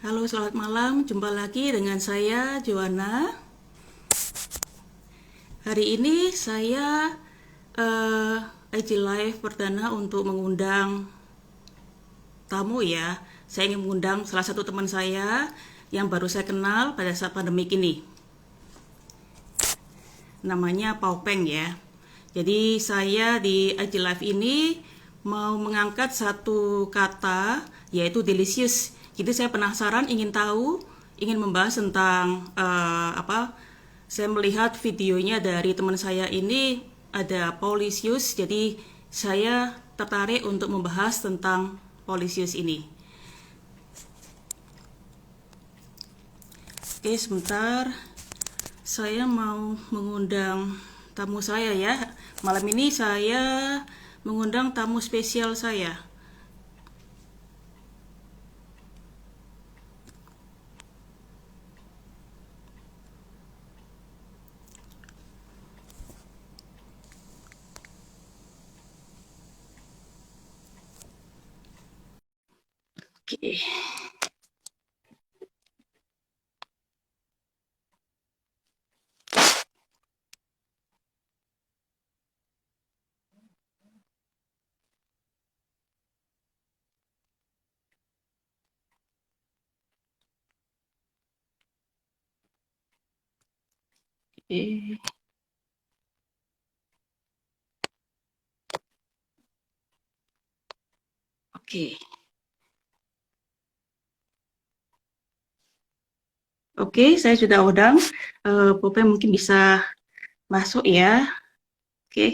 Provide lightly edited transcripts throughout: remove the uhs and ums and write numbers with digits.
Halo, selamat malam. Jumpa lagi dengan saya, Joanna. Hari ini saya IG Live perdana untuk mengundang tamu ya. Saya ingin mengundang salah satu teman saya yang baru saya kenal pada saat pandemik ini. Namanya Pau Peng ya. Jadi saya di IG Live ini mau mengangkat satu kata yaitu delicious. Jadi saya penasaran, ingin tahu, ingin membahas tentang saya melihat videonya dari teman saya ini ada Paulisius, jadi saya tertarik untuk membahas tentang Paulisius ini. Oke, sebentar. Saya mau mengundang tamu saya ya. Malam ini saya mengundang tamu spesial saya. Oke. Oke. Oke. Oke, saya sudah undang. Pope mungkin bisa masuk ya. Oke.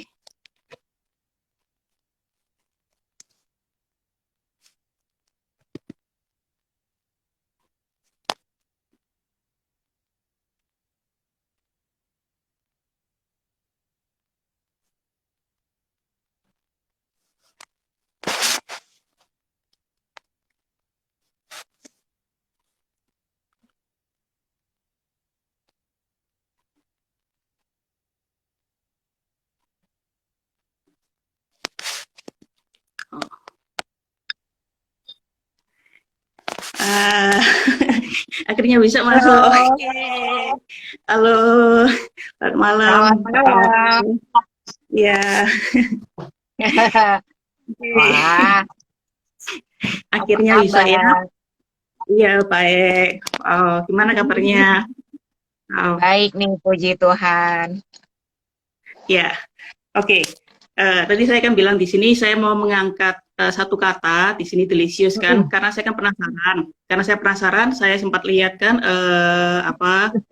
Oh. Ah, akhirnya bisa masuk. Halo, Oke. Halo, selamat malam. selamat malam. Ya, oke. Wah, apa Akhirnya bisa ya. kabar? Iya, baik. Oh, gimana kabarnya? Oh, Baik nih, puji Tuhan. ya. Oke. Tadi saya kan bilang di sini saya mau mengangkat satu kata di sini delicious kan, Mm-mm. karena saya kan penasaran. Karena saya penasaran, saya sempat lihat kan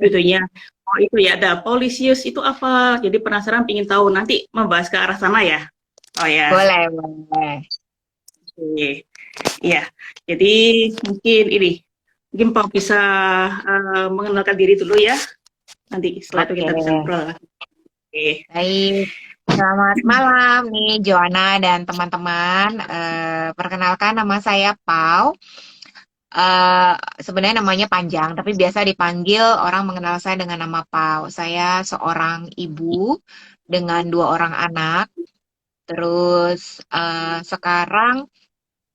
videonya. Oh itu ya ada Paulisius itu apa? Jadi penasaran, ingin tahu. Nanti membahas ke arah sana ya. Oh ya. Boleh, boleh. Oke. Iya. Jadi mungkin Pak bisa mengenalkan diri dulu ya. Nanti setelah itu Oke, kita bisa ngobrol. Oke. baik. Selamat malam nih, Joanna dan teman-teman. Perkenalkan nama saya Pau. Eh, Sebenarnya namanya panjang, tapi biasa dipanggil orang mengenal saya dengan nama Pau. Saya seorang ibu dengan dua orang anak. Terus sekarang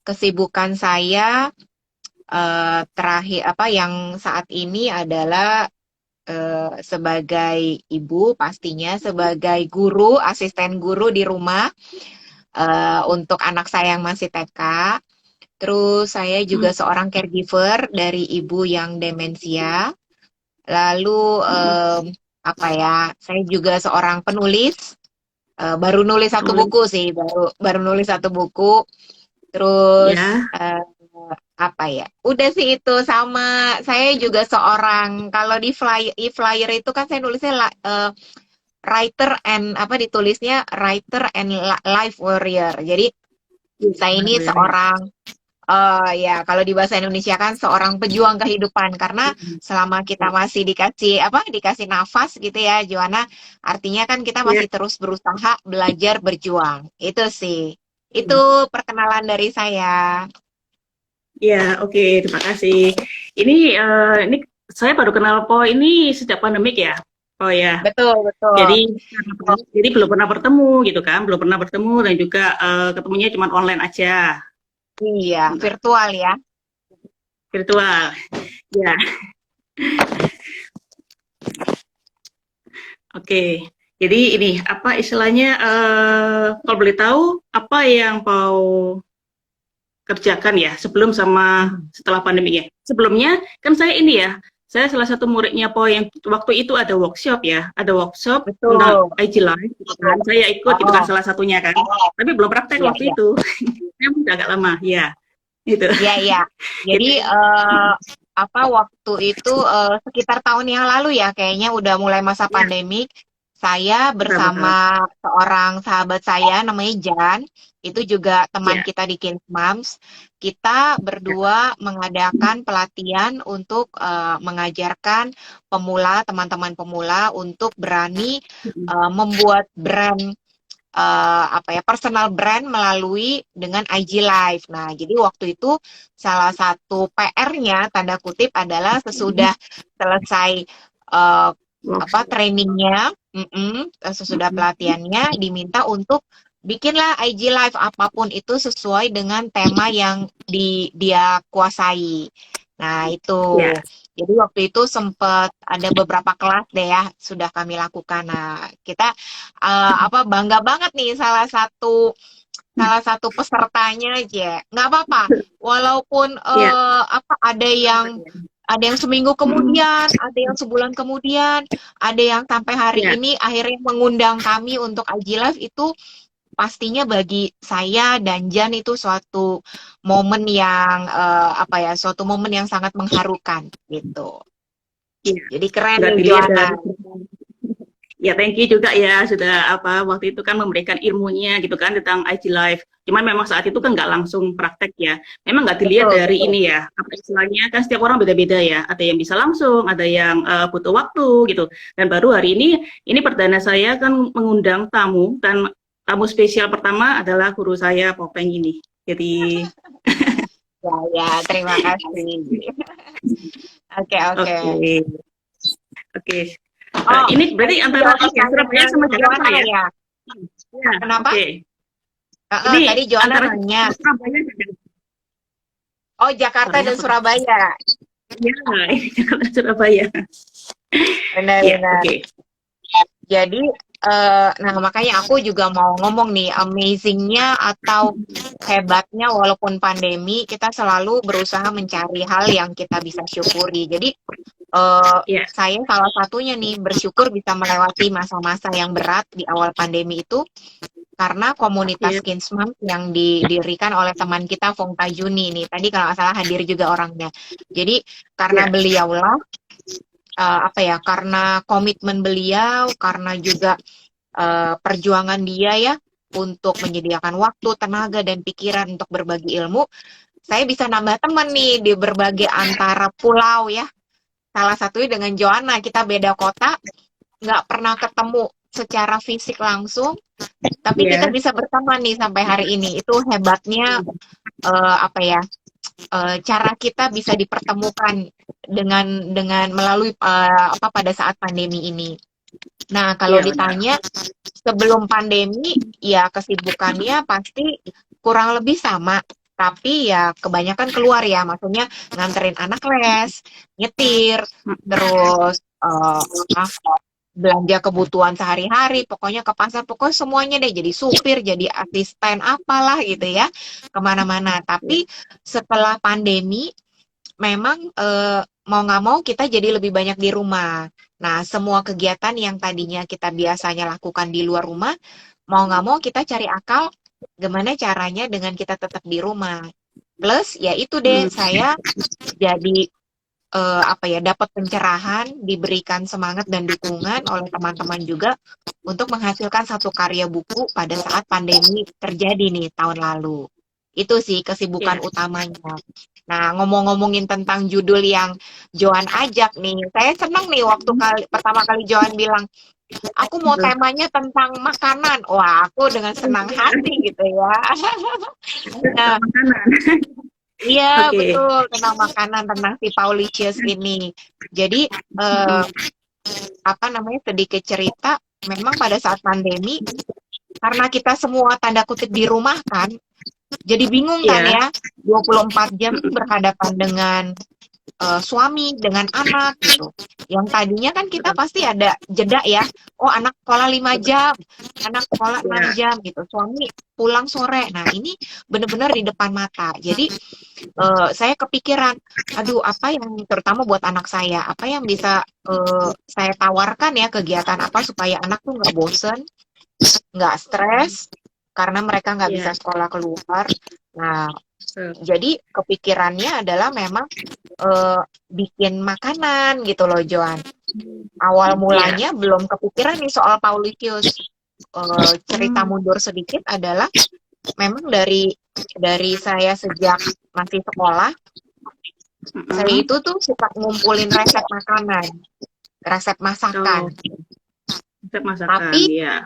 kesibukan saya terakhir apa yang saat ini adalah sebagai ibu pastinya, sebagai guru, asisten guru di rumah untuk anak saya yang masih TK. Terus saya juga Hmm, seorang caregiver dari ibu yang demensia. Lalu hmm, apa ya? Saya juga seorang penulis. Baru nulis satu penulis buku sih, baru baru nulis satu buku. Terus ya. apa ya? Udah sih itu sama. Saya juga seorang kalau di flyer itu kan saya nulisnya writer and apa ditulisnya writer and life warrior. Jadi saya ini seorang ya kalau di bahasa Indonesia kan seorang pejuang kehidupan karena selama kita masih dikasih apa dikasih nafas gitu ya Joanna, artinya kan kita Ya, masih terus berusaha belajar berjuang. Itu sih. Itu perkenalan dari saya. ya, oke, terima kasih. Ini saya baru kenal Po ini sejak pandemik ya. Oh ya. Betul, betul. Jadi belum pernah bertemu gitu kan, belum pernah bertemu dan juga ketemunya cuma online aja. Iya, Bentar. virtual ya. virtual. Ya, oke. Jadi ini apa istilahnya kalau boleh tahu apa yang mau kerjakan ya sebelum sama Hmm. setelah pandemi ya. Sebelumnya kan saya ini ya, saya salah satu muridnya Po yang waktu itu ada workshop ya, ada workshop tentang Betul. IG Live gitu kan. Saya ikut gitu kan Oh, salah satunya kan. Tapi belum praktek iya, waktu iya. itu. Saya udah agak lama, ya. Itu. Iya, iya. Jadi Gitu. apa waktu itu sekitar tahun yang lalu ya, kayaknya udah mulai masa Ya, pandemik. Saya betul-betul. bersama seorang sahabat saya namanya Jan, itu juga teman Ya, kita di Kids Moms. Kita ya. berdua mengadakan pelatihan untuk mengajarkan pemula, teman-teman pemula untuk berani membuat brand apa ya personal brand melalui dengan IG Live. Nah, jadi waktu itu salah satu PR-nya tanda kutip adalah sesudah selesai eh, apa Workshop. trainingnya, sesudah pelatihannya diminta untuk bikinlah IG Live apapun itu sesuai dengan tema yang dia kuasai. Nah, itu. Ya, Jadi waktu itu sempat ada beberapa kelas deh ya sudah kami lakukan. Nah, kita apa bangga banget nih salah satu pesertanya aja nggak apa-apa walaupun ya. apa ada yang seminggu kemudian ada yang sebulan kemudian ada yang sampai hari Ya, ini akhirnya mengundang kami untuk IG Live itu pastinya bagi saya dan Jan itu suatu momen yang apa ya suatu momen yang sangat mengharukan gitu ya. jadi keren Sudah nih dilihat Joanna. dari ya, thank you juga ya sudah apa waktu itu kan memberikan ilmunya gitu kan tentang IG Live. Cuman memang saat itu kan nggak langsung praktek ya. Memang nggak dilihat Betul, dari betul. ini ya. Apa istilahnya kan setiap orang beda-beda ya. Ada yang bisa langsung, ada yang butuh waktu gitu. Dan baru hari ini perdana saya kan mengundang tamu dan tamu spesial pertama adalah guru saya Popeng ini. Jadi Ya, ya, terima kasih. Oke, oke. oke, oke. Oh, Ini tadi berarti juga antara ya, Surabaya pertanyaan sama Jakarta Joanna ya? ya. Ya, Kenapa? oke. Heeh, Ini tadi Joanna antara nanya. Surabaya dan Oh, Jakarta suaranya dan putus. Surabaya. Ya, ini Jakarta Surabaya. Ya, Benar-benar. oke. Jadi, nah makanya aku juga mau ngomong nih, amazingnya atau hebatnya walaupun pandemi, kita selalu berusaha mencari hal yang kita bisa syukuri. Jadi, Ya, saya salah satunya nih bersyukur bisa melewati masa-masa yang berat di awal pandemi itu karena komunitas ya, Kinsmam yang didirikan oleh teman kita Fong Tajuni nih. Tadi kalau nggak salah hadir juga orangnya. Jadi karena ya, beliaulah apa ya, karena komitmen beliau, karena juga perjuangan dia ya untuk menyediakan waktu, tenaga dan pikiran untuk berbagi ilmu, saya bisa nambah teman nih di berbagai antara pulau ya. Salah satunya dengan Joanna, kita beda kota, nggak pernah ketemu secara fisik langsung, tapi kita ya, bisa berteman nih sampai hari ini. Itu hebatnya apa ya? Cara kita bisa dipertemukan dengan melalui apa pada saat pandemi ini. Nah, kalau ya, benar. ditanya sebelum pandemi, ya kesibukannya pasti kurang lebih sama. Tapi ya kebanyakan keluar ya, maksudnya nganterin anak les, nyetir, terus belanja kebutuhan sehari-hari, pokoknya ke pasar, pokoknya semuanya deh, jadi supir, jadi asisten, apalah gitu ya, kemana-mana. Tapi setelah pandemi, memang mau nggak mau kita jadi lebih banyak di rumah. Nah, semua kegiatan yang tadinya kita biasanya lakukan di luar rumah, mau nggak mau kita cari akal gimana caranya dengan kita tetap di rumah. Plus, ya itu deh, Hmm, saya jadi apa ya dapat pencerahan, diberikan semangat dan dukungan oleh teman-teman juga untuk menghasilkan satu karya buku pada saat pandemi terjadi nih tahun lalu. Itu sih kesibukan ya, utamanya. Nah, ngomong-ngomongin tentang judul yang Joan ajak nih, saya senang nih waktu pertama kali Joan bilang, aku mau betul. temanya tentang makanan. Wah, aku dengan senang hati gitu ya. Nah, Makanan. iya, Oke. betul, tentang makanan, tentang si Paulicious ini. Jadi, Hmm, apa namanya, sedikit cerita, memang pada saat pandemi, karena kita semua tanda kutip di rumah kan, Jadi bingung kan Iya. ya, 24 jam tuh berhadapan dengan suami, dengan anak gitu. Yang tadinya kan kita Betul. pasti ada jeda ya. Oh, anak sekolah 5 Betul. jam, anak sekolah 6 Ya. jam gitu. Suami pulang sore. Nah, ini benar-benar di depan mata. Jadi saya kepikiran, aduh apa yang terutama buat anak saya, apa yang bisa saya tawarkan ya kegiatan apa supaya anak tuh nggak bosen, nggak stres, karena mereka nggak bisa Iya. sekolah keluar. Nah, Betul. jadi kepikirannya adalah memang bikin makanan gitu loh, Joan. Awal Iya. mulanya belum kepikiran nih soal Paulitius. Cerita Hmm. mundur sedikit adalah memang dari saya sejak masih sekolah, saya Mm-mm. itu tuh suka ngumpulin resep makanan, resep masakan. Oh, resep masakan, Tapi ya.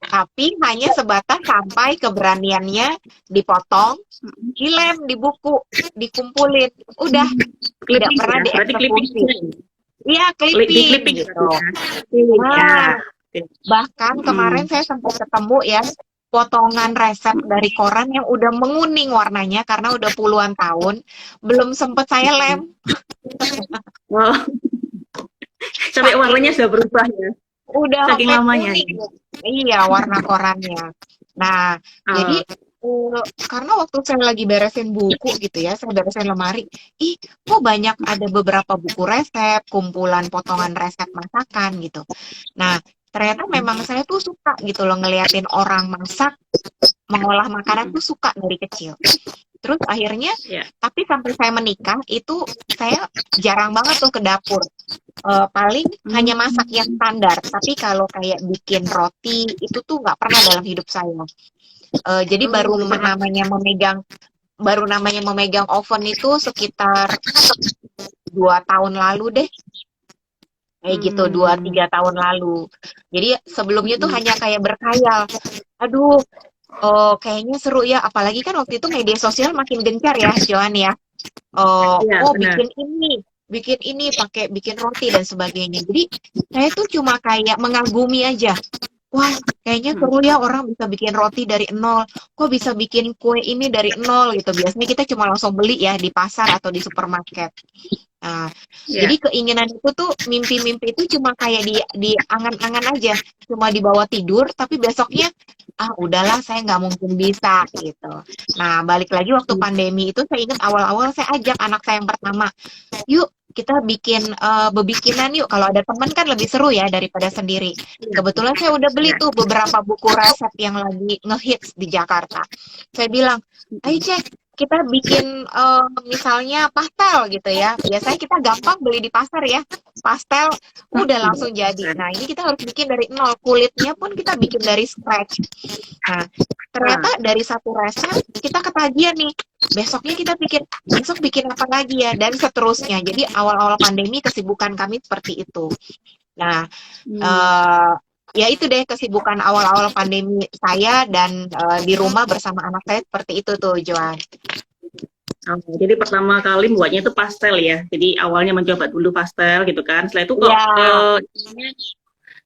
tapi hanya sebatas sampai keberaniannya dipotong, Mm-mm. dilem di buku, dikumpulin. Udah, tidak Clipping pernah ya, berarti clipping. dieksekusi. Iya, Di clipping clipping berarti gitu. ya. Clipping, ya. Nah, Oke. bahkan kemarin Mm-mm. saya sempat ketemu ya potongan resep dari koran yang udah menguning warnanya karena udah puluhan tahun, belum sempat saya lem, Oh, sampai saking warnanya sudah berubah ya, udah saking sampai lamanya. kuning. Iya, warna korannya. Nah, jadi Oh, karena waktu saya lagi beresin buku gitu ya, saya beresin lemari, ih, kok banyak ada beberapa buku resep, kumpulan potongan resep masakan gitu. Nah, ternyata memang saya tuh suka gitu loh ngeliatin orang masak, mengolah makanan mm-mm. tuh suka dari kecil. Terus akhirnya, Ya. tapi sampai saya menikah, itu saya jarang banget tuh ke dapur. Paling hanya masak yang Hmm. standar, tapi kalau kayak bikin roti, itu tuh nggak pernah dalam hidup saya. Jadi Oh, berarti. baru namanya memegang oven itu sekitar 2 tahun lalu deh, kayak gitu, dua Hmm. tiga tahun lalu. Jadi sebelumnya tuh Mm-mm. hanya kayak berkhayal, aduh, kayaknya seru ya, apalagi kan waktu itu media sosial makin gencar ya, Joan ya. Iya, Oh, benar. bikin ini pakai bikin roti dan sebagainya. Jadi saya tuh cuma kayak mengagumi aja. Wah, kayaknya Hmm. seru ya orang bisa bikin roti dari nol. Kok bisa bikin kue ini dari nol gitu. Biasanya kita cuma langsung beli ya di pasar atau di supermarket. Nah, Ya. jadi keinginan itu tuh mimpi-mimpi itu cuma kayak di angan-angan aja, cuma dibawa tidur, tapi besoknya udahlah saya nggak mungkin bisa gitu. Nah, balik lagi waktu pandemi itu saya ingat awal-awal saya ajak anak saya yang pertama, yuk kita bikin bebikinan yuk. Kalau ada teman kan lebih seru ya daripada sendiri. Iya. Kebetulan saya udah beli Ya. tuh beberapa buku resep yang lagi ngehits di Jakarta. Saya bilang, ayo cek, kita bikin misalnya pastel gitu ya. Biasanya kita gampang beli di pasar ya. Pastel udah langsung jadi. Nah, ini kita harus bikin dari nol. Kulitnya pun kita bikin dari scratch. Nah, Ah, ternyata dari satu resep kita ketagihan nih. Besoknya kita pikir, besok bikin apa lagi ya, dan seterusnya. Jadi awal-awal pandemi kesibukan kami seperti itu. Nah, hmm. eh ya itu deh kesibukan awal-awal pandemi saya dan di rumah bersama anak saya seperti itu tuh, Joan. Oh, jadi pertama kali buatnya itu pastel ya. Jadi awalnya mencoba dulu pastel gitu kan. Setelah itu kok Ya,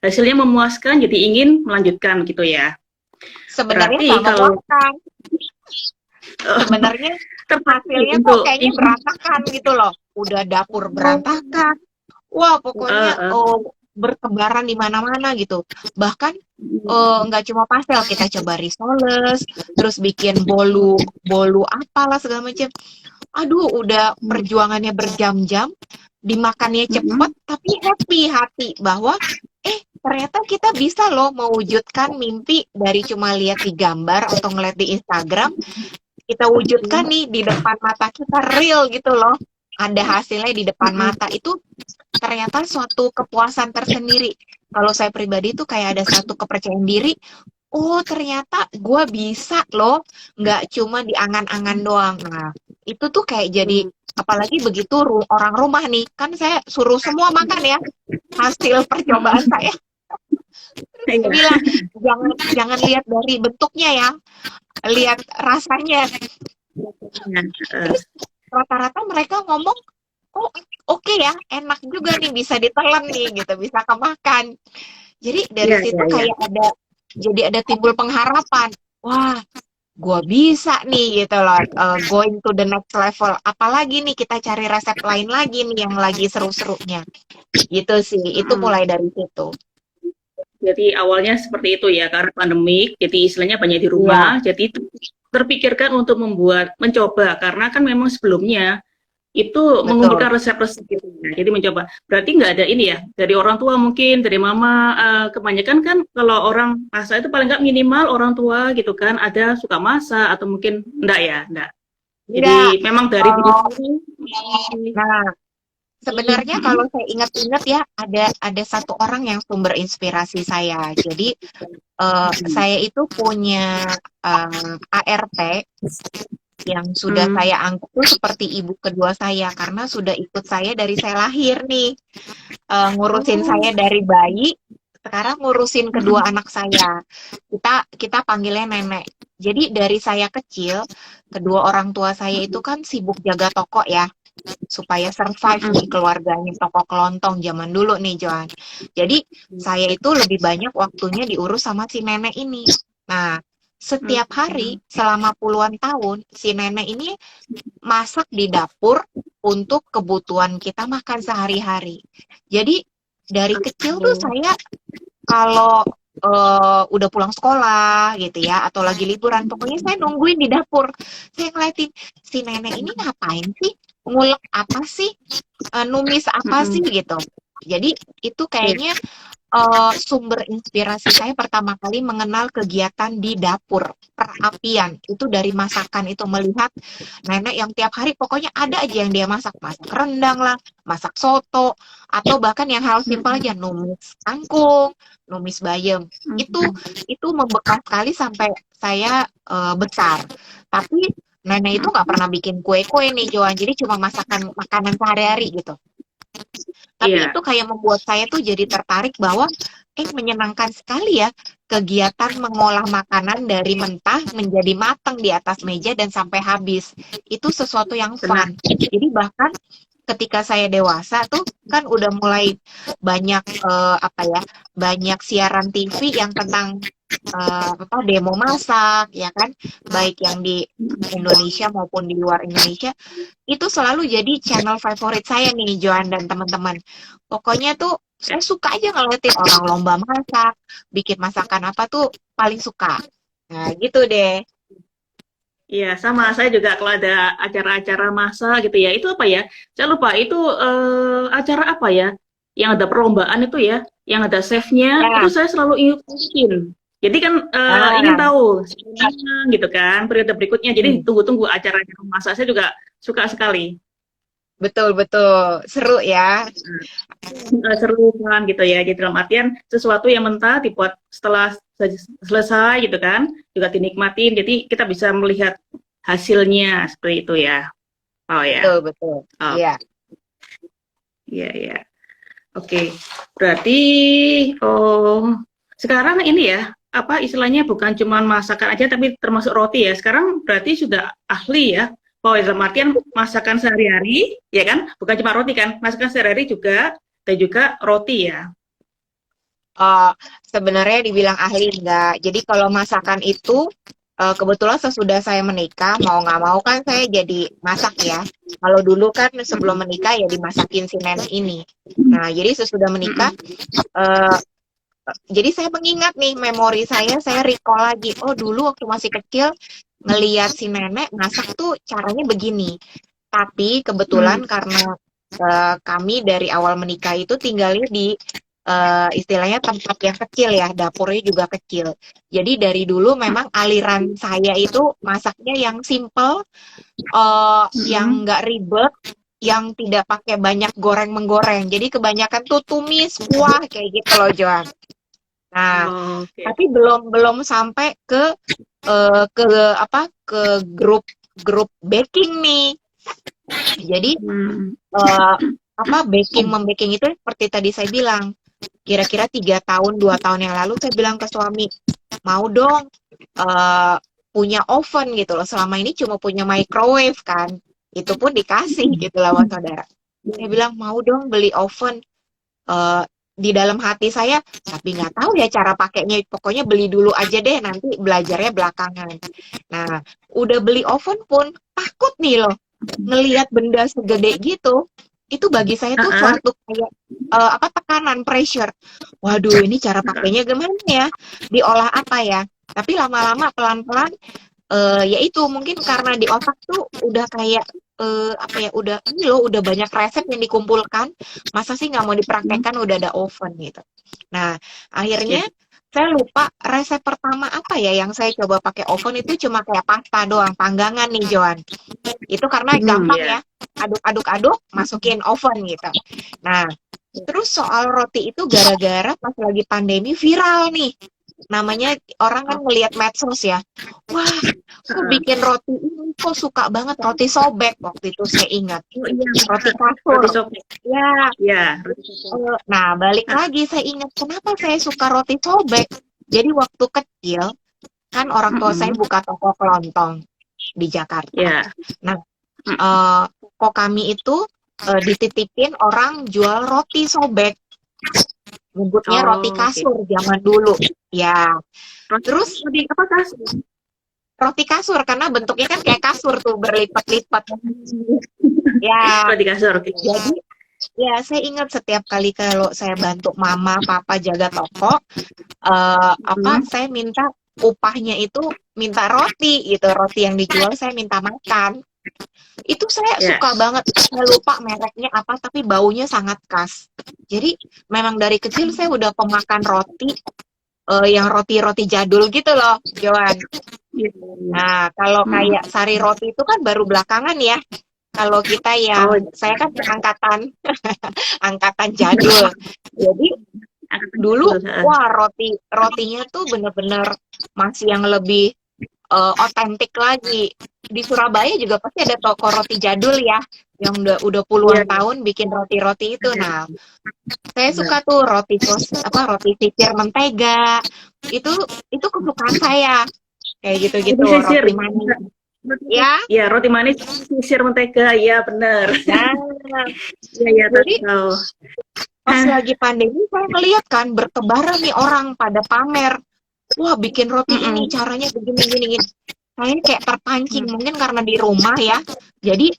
hasilnya memuaskan, jadi ingin melanjutkan gitu ya. sebenarnya Berarti nggak kalau memuaskan. Sebenarnya tertarik hasilnya kok untuk kayaknya ingin berantakan gitu loh. Udah dapur berantakan. Wah, pokoknya uh, uh, bertebaran di mana-mana gitu. Bahkan nggak cuma pastel, kita coba risoles, terus bikin bolu, bolu apalah segala macam. Aduh, udah perjuangannya berjam-jam, dimakannya cepet, tapi happy hati bahwa ternyata kita bisa loh mewujudkan mimpi dari cuma lihat di gambar atau ngeliat di Instagram, kita wujudkan nih di depan mata kita real gitu loh. Ada hasilnya di depan mata itu ternyata suatu kepuasan tersendiri. Kalau saya pribadi tuh kayak ada satu kepercayaan diri, oh ternyata gue bisa loh, nggak cuma di angan-angan doang. Nah, itu tuh kayak jadi, apalagi begitu orang rumah nih, kan saya suruh semua makan ya, hasil percobaan saya. Saya bilang, jangan jangan lihat dari bentuknya ya, lihat rasanya. Terus rata-rata mereka ngomong, oh oke ya, enak juga nih, bisa ditelan nih gitu, bisa kemakan. Jadi dari ya, situ ya, ya. kayak jadi ada timbul pengharapan. Wah, gue bisa nih gitu loh, going to the next level. Apalagi nih kita cari resep lain lagi nih yang lagi seru-serunya. Gitu sih, itu Mm-mm. mulai dari situ. Jadi awalnya seperti itu ya, karena pandemik, jadi istilahnya banyak di Iya, rumah, jadi terpikirkan untuk mencoba, karena kan memang sebelumnya itu betul. mengumpulkan resep-resep gitu ya. Jadi mencoba. Berarti nggak ada ini ya, dari orang tua mungkin, dari mama, kebanyakan kan kalau orang masak itu paling nggak minimal orang tua gitu kan, ada suka masak atau mungkin enggak ya, enggak. Enggak. Jadi memang dari diri Oh, sendiri. nah, sebenarnya kalau saya ingat-ingat ya, ada satu orang yang sumber inspirasi saya. Jadi saya itu punya ART yang sudah Hmm. saya anggap tuh seperti ibu kedua saya karena sudah ikut saya dari saya lahir nih. Ngurusin Oh. saya dari bayi, sekarang ngurusin kedua anak saya. Kita panggilnya nenek. Jadi dari saya kecil, kedua orang tua saya itu kan sibuk jaga toko ya, supaya survive di keluarganya, toko kelontong zaman dulu nih, Joan. Jadi saya itu lebih banyak waktunya diurus sama si nenek ini. Nah, setiap hari selama puluhan tahun, si nenek ini masak di dapur untuk kebutuhan kita makan sehari-hari. Jadi dari kecil tuh saya kalau udah pulang sekolah gitu ya atau lagi liburan, pokoknya saya nungguin di dapur. Saya ngeliatin si nenek ini ngapain sih? Ngulek apa sih? Numis apa sih gitu. Jadi itu kayaknya sumber inspirasi saya pertama kali mengenal kegiatan di dapur, perapian. Itu dari masakan itu melihat nenek yang tiap hari pokoknya ada aja yang dia masak. Masak rendang lah, masak soto, atau bahkan yang hal simpel aja numis kangkung, numis bayam. Itu membekas sekali sampai saya besar. Tapi nenek itu nggak pernah bikin kue-kue nih Joan, jadi cuma masakan makanan sehari-hari gitu. Tapi Iya, itu kayak membuat saya tuh jadi tertarik bahwa menyenangkan sekali ya kegiatan mengolah makanan dari mentah menjadi matang di atas meja dan sampai habis. Itu sesuatu yang benar. fun. Jadi bahkan ketika saya dewasa tuh kan udah mulai banyak apa ya, banyak siaran TV yang tentang apa demo masak ya kan, baik yang di Indonesia maupun di luar Indonesia itu selalu jadi channel favorit saya nih, Joan dan teman-teman. Pokoknya tuh saya suka aja ngeliatin orang lomba masak, bikin masakan apa tuh paling suka. Nah, gitu deh. Iya, sama. Saya juga kalau ada acara-acara masak gitu ya, itu apa ya? Saya lupa, itu acara apa ya? Yang ada perlombaan itu ya, yang ada chef-nya, itu Ya, saya selalu ikutin. Jadi kan ingin nah, tahu gimana gitu kan, periode berikutnya. Jadi hmm, tunggu-tunggu acara-acara masak saya juga suka sekali. betul-betul seru ya. Seru kan gitu ya. Jadi dalam artian sesuatu yang mentah dibuat setelah selesai gitu kan, juga dinikmatin. Jadi kita bisa melihat hasilnya seperti itu ya. Oh ya. Betul, betul. Oh, Iya. iya iya. Oke. Berarti oh sekarang ini ya, apa istilahnya bukan cuma masakan aja tapi termasuk roti ya. Sekarang berarti sudah ahli ya. Oh, dalam artian masakan sehari-hari, ya kan? Bukan cuma roti kan, masakan sehari-hari juga dan juga roti ya. Eh, Sebenarnya dibilang ahli enggak. Jadi kalau masakan itu kebetulan sesudah saya menikah, mau nggak mau kan saya jadi masak ya. Kalau dulu kan sebelum Mm-mm. menikah ya dimasakin si nenek ini. Nah, jadi sesudah menikah, Mm-mm. eh, jadi saya mengingat nih memori saya recall lagi. Oh, dulu waktu masih kecil ngeliat si nenek masak tuh caranya begini. Tapi kebetulan Mm. karena kami dari awal menikah itu tinggalnya di istilahnya tempat yang kecil ya, dapurnya juga kecil. Jadi dari dulu memang aliran saya itu masaknya yang simple, yang Mm-mm. nggak ribet, yang tidak pakai banyak goreng-menggoreng. Jadi kebanyakan tuh tumis, kuah kayak gitu loh, Joan. Nah, Oh, oke. tapi belum belum sampai ke apa ke grup baking nih. Jadi Mm. eh, apa baking membaking itu seperti tadi saya bilang, kira-kira 3 tahun 2 tahun yang lalu saya bilang ke suami mau dong eh, punya oven gitu loh. Selama ini cuma punya microwave kan, itu pun dikasih gitu lah sama saudara. Saya bilang mau dong beli oven. Eh, di dalam hati saya, tapi nggak tahu ya cara pakainya. Pokoknya beli dulu aja deh, nanti belajarnya belakangan. Nah, udah beli oven pun takut nih loh, ngelihat benda segede gitu. Itu bagi saya tuh Heeh. suatu kayak apa tekanan, pressure. Waduh, ini cara pakainya gimana ya? Diolah apa ya? Tapi lama-lama pelan-pelan ya itu mungkin karena di otak tuh udah kayak apa ya, udah ini loh, udah banyak resep yang dikumpulkan, masa sih nggak mau dipraktekkan, udah ada oven gitu. Nah, akhirnya Ya. saya lupa resep pertama apa ya yang saya coba pakai oven, itu cuma kayak pasta doang, panggangan nih Joan. Itu karena gampang Ya. ya, aduk-aduk-aduk, masukin oven gitu. Nah, terus soal roti itu gara-gara pas lagi pandemi viral nih. Namanya orang kan ngelihat medsos ya. Wah, kok Heeh. bikin roti ini, kok suka banget roti sobek waktu itu saya ingat. Oh iya, Roti roti kasur. sopek. Ya, Ya, roti sopek. nah balik lagi saya ingat kenapa saya suka roti sobek. Jadi waktu kecil kan orang tua saya Mm-mm. buka toko kelontong di Jakarta. Ya. Nah, Mm-mm. toko kami itu dititipin orang jual roti sobek. Nyebutnya roti Oh, oke. kasur zaman dulu. Ya, Roti, terus roti apa kasih? roti kasur karena bentuknya kan kayak kasur tuh berlipat-lipat. Ya, Roti kasur, oke. jadi ya saya ingat setiap kali kalau saya bantu mama, papa jaga toko, apa Mm. saya minta upahnya itu minta roti gitu, roti yang dijual saya minta makan. Itu saya Ya. suka banget, saya lupa mereknya apa, tapi baunya sangat khas. Jadi memang dari kecil saya udah pemakan roti, yang roti-roti jadul gitu loh, Joan. Iya. Nah, kalau Mm. kayak sari roti itu kan baru belakangan ya. Kalau kita yang, Oh, saya kan angkatan angkatan jadul. Jadi dulu, heeh. wah rotinya tuh bener-bener masih yang lebih otentik lagi. Di Surabaya juga pasti ada toko roti jadul ya, yang udah Iya, puluhan tahun bikin roti-roti itu. ada. Nah, saya Benar. suka tuh roti sisir mentega. Itu itu kesukaan saya. Kayak gitu-gitu, Roti sisir. roti manis. Ya, Ya, roti manis sisir mentega. Ya, benar. nah, Iya, iya, jadi tahu. pas Hah. lagi pandemi saya ngeliat kan bertebaran nih orang pada pamer. Wah, bikin roti ini Mm-mm. caranya begini gini gini. Saya kayak terpancing Mm. mungkin karena di rumah ya. Jadi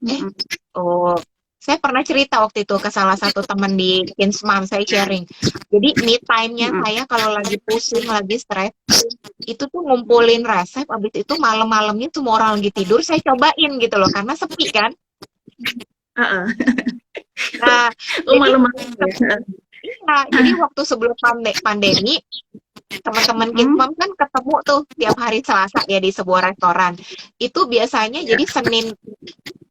Mm-mm. oh, saya pernah cerita waktu itu ke salah satu teman di Kinsmam, saya sharing. Jadi me time-nya Mm-mm. saya kalau lagi pusing, lagi stres, itu tuh ngumpulin resep, habis itu malam-malamnya semua orang lagi tidur, saya cobain gitu loh, karena sepi kan. Heeh. Nah, Oh, jadi malam-malam ya. iya, jadi waktu sebelum pandemi, teman-teman Mm. Kinsmam kan ketemu tuh tiap hari Selasa ya di sebuah restoran. Itu biasanya Ya. jadi Senin